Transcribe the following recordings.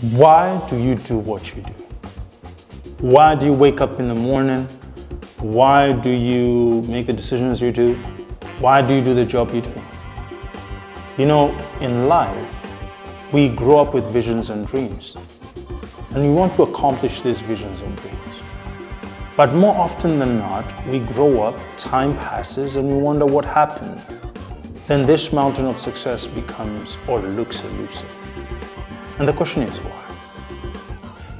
Why do you do what you do? Why do you wake up in the morning? Why do you make the decisions you do? Why do you do the job you do? You know, in life, we grow up with visions and dreams, and we want to accomplish these visions and dreams. But more often than not, we grow up, time passes, and we wonder what happened. Then this mountain of success becomes or looks elusive. And the question is why?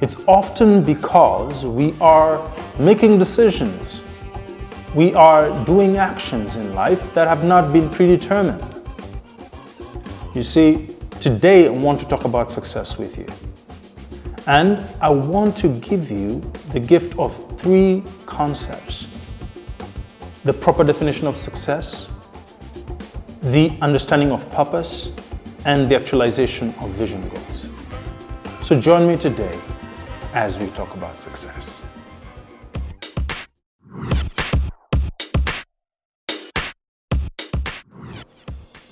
It's often because we are making decisions. We are doing actions in life that have not been predetermined. You see, today I want to talk about success with you. And I want to give you the gift of 3 concepts: the proper definition of success, the understanding of purpose, and the actualization of vision goals. So join me today as we talk about success.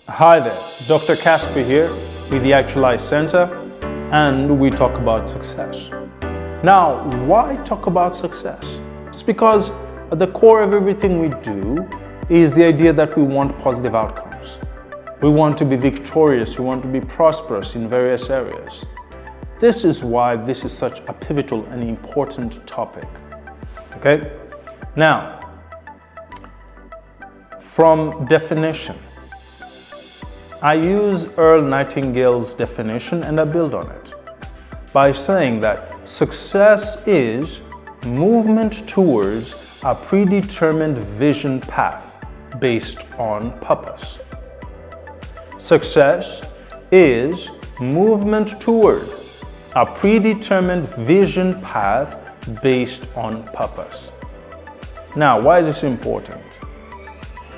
Hi there, Dr. Casper here with the Actualize Center, and we talk about success. Now, why talk about success? It's because at the core of everything we do is the idea that we want positive outcomes. We want to be victorious, we want to be prosperous in various areas. This is why this is such a pivotal and important topic. Okay? Now, from definition, I use Earl Nightingale's definition and I build on it by saying that success is movement towards a predetermined vision path based on purpose. Success is movement toward a predetermined vision path based on purpose. Now, why is this important?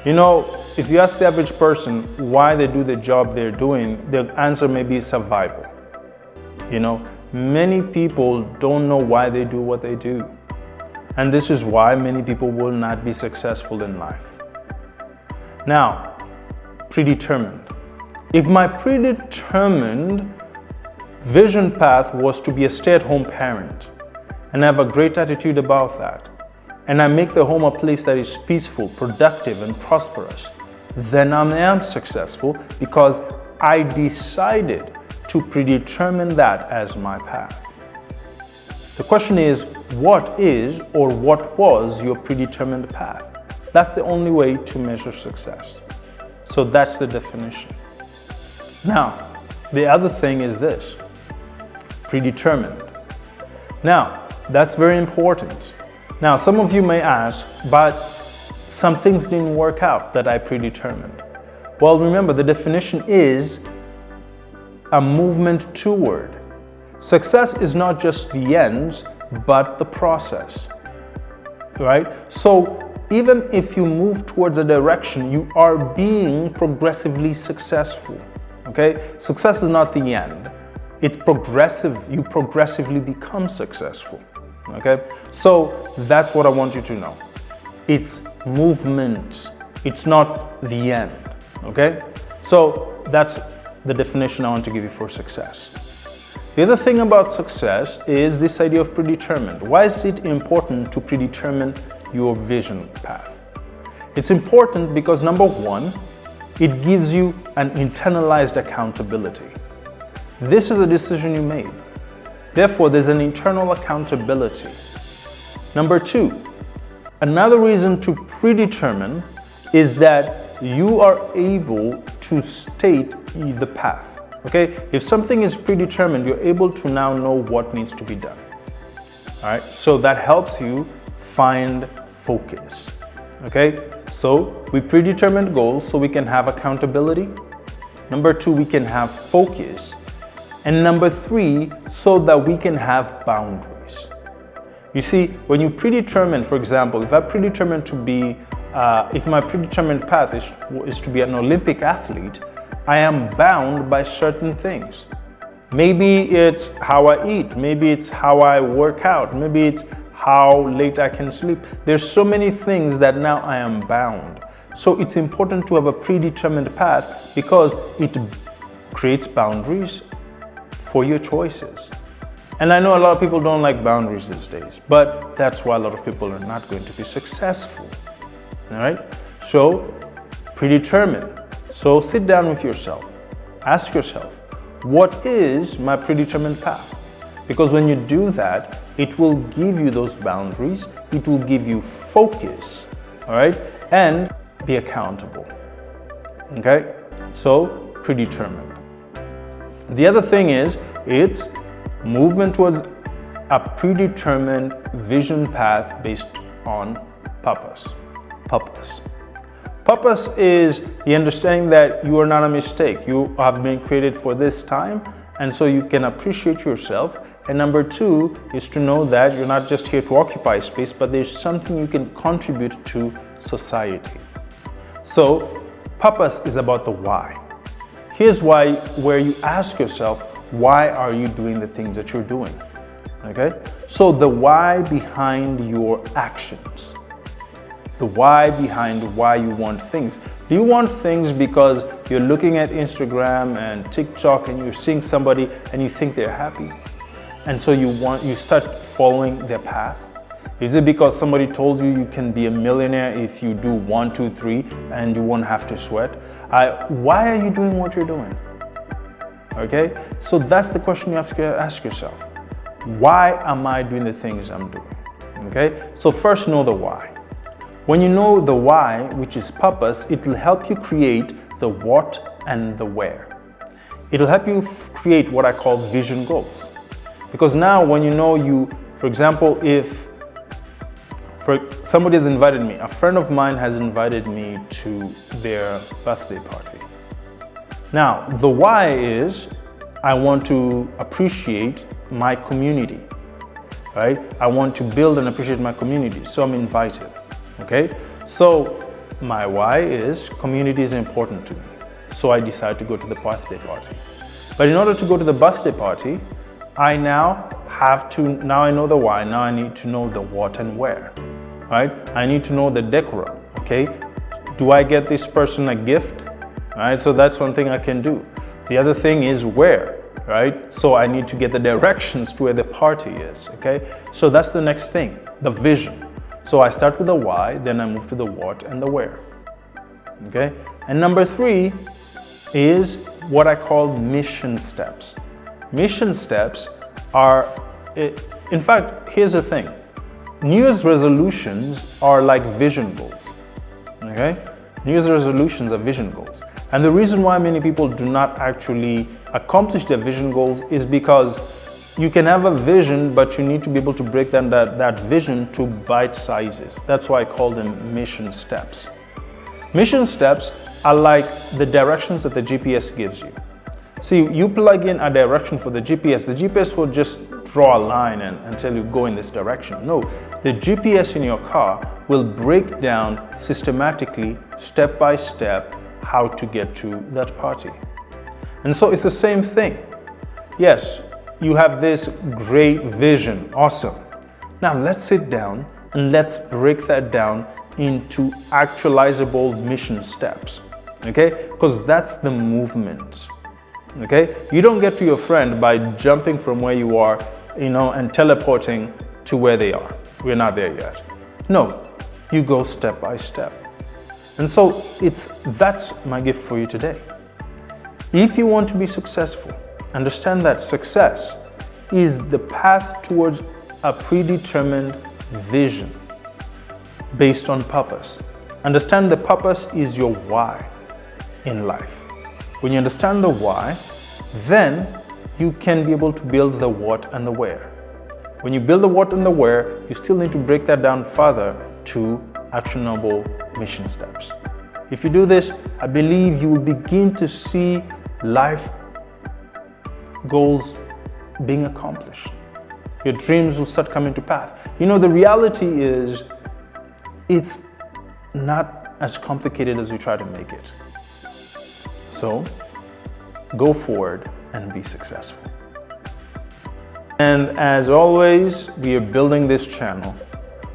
You know, if you ask the average person why they do the job they're doing, the answer may be survival. You know, many people don't know why they do what they do. And this is why many people will not be successful in life. Now, predetermined. If my predetermined vision path was to be a stay-at-home parent, and I have a great attitude about that, and I make the home a place that is peaceful, productive, and prosperous, then I am successful because I decided to predetermine that as my path. The question is, what is or what was your predetermined path? That's the only way to measure success. So that's the definition. Now, the other thing is this: predetermined. Now, that's very important. Now, some of you may ask, but some things didn't work out that I predetermined. Well, remember, the definition is a movement toward. Success is not just the ends, but the process, right? So even if you move towards a direction, you are being progressively successful, okay? Success is not the end. It's progressive. You progressively become successful, okay? So that's what I want you to know. It's movement. It's not the end, okay? So that's the definition I want to give you for success. The other thing about success is this idea of predetermined. Why is it important to predetermine your vision path? It's important because, number one, it gives you an internalized accountability. This is a decision you made. Therefore, there's an internal accountability. Number two, another reason to predetermine is that you are able to state the path. Okay, if something is predetermined, you're able to now know what needs to be done. All right, so that helps you find focus. Okay, so we predetermined goals so we can have accountability. Number two, we can have focus. And number three, so that we can have boundaries. You see, when you predetermine, for example, if I predetermine to be, if my predetermined path is to be an Olympic athlete, I am bound by certain things. Maybe it's how I eat, maybe it's how I work out, maybe it's how late I can sleep. There's so many things that now I am bound. So it's important to have a predetermined path because it creates boundaries for your choices. And I know a lot of people don't like boundaries these days, but that's why a lot of people are not going to be successful. All right? So, predetermine. So sit down with yourself. Ask yourself, what is my predetermined path? Because when you do that, it will give you those boundaries, it will give you focus, all right? And be accountable, okay? So, predetermined. The other thing is, it's movement towards a predetermined vision path based on purpose. Purpose is the understanding that you are not a mistake. You have been created for this time, and so you can appreciate yourself. And number two is to know that you're not just here to occupy space, but there's something you can contribute to society. So purpose is about the why. Here's why, where you ask yourself, why are you doing the things that you're doing? Okay? So the why behind your actions. The why behind why you want things. Do you want things because you're looking at Instagram and TikTok and you're seeing somebody and you think they're happy? And so you start following their path? Is it because somebody told you can be a millionaire if you do 1, 2, 3 and you won't have to sweat? Why are you doing what you're doing? Okay? So that's the question you have to ask yourself. Why am I doing the things I'm doing? Okay? So first know the why. When you know the why, which is purpose, it will help you create the what and the where. It will help you create what I call vision goals. Because now when you know for example, if somebody has invited me, a friend of mine has invited me to their birthday party. Now, the why is I want to appreciate my community, right? I want to build and appreciate my community, so I'm invited. Okay, so my why is community is important to me, so I decide to go to the birthday party. But in order to go to the birthday party, I now I know the why, now I need to know the what and where, right? I need to know the decorum, okay? Do I get this person a gift? Right, so that's one thing I can do. The other thing is where, right? So I need to get the directions to where the party is, okay? So that's the next thing, the vision. So I start with the why, then I move to the what and the where, okay? And number 3 is what I call mission steps. Mission steps are, in fact, here's the thing. New Year's resolutions are like vision goals, okay? New Year's resolutions are vision goals. And the reason why many people do not actually accomplish their vision goals is because you can have a vision, but you need to be able to break down that vision to bite sizes. That's why I call them mission steps. Mission steps are like the directions that the GPS gives you. See, you plug in a direction for the GPS will just draw a line and tell you go in this direction. No, the GPS in your car will break down systematically, step by step, how to get to that party. And so it's the same thing. Yes, you have this great vision, awesome. Now let's sit down and let's break that down into actualizable mission steps, okay? Because that's the movement, okay? You don't get to your friend by jumping from where you are, and teleporting to where they are. We're not there yet. No, you go step by step. And so that's my gift for you today. If you want to be successful, understand that success is the path towards a predetermined vision based on purpose. Understand the purpose is your why in life. When you understand the why, then you can be able to build the what and the where. When you build the what and the where, you still need to break that down further to actionable mission steps. If you do this, I believe you will begin to see life goals being accomplished. Your dreams will start coming to pass. The reality is it's not as complicated as we try to make it. So go forward and be successful. And as always, we are building this channel.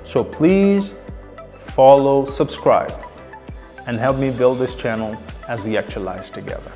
So please follow, subscribe, and help me build this channel as we actualize together.